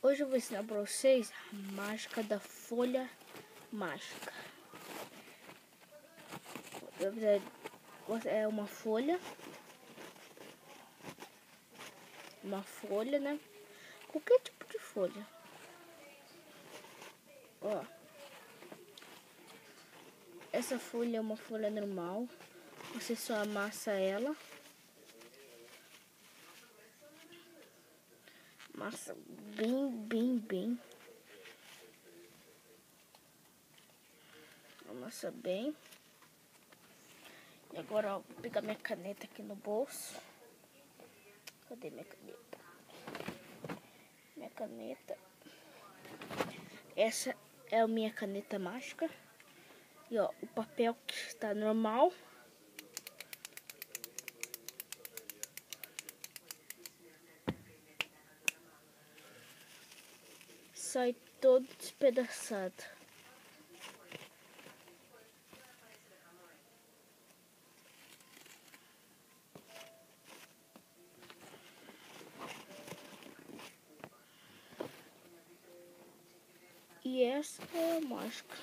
Hoje eu vou ensinar para vocês a mágica da folha mágica. É uma folha, né? Qualquer tipo de folha. Ó, essa folha é uma folha normal. Você só amassa ela. Amassa bem. Amassa bem. E agora, ó, vou pegar minha caneta aqui no bolso. Cadê minha caneta? Minha caneta. Essa é a minha caneta mágica. E ó, o papel que está normal. Sai todo despedaçado. E essa é a mágica.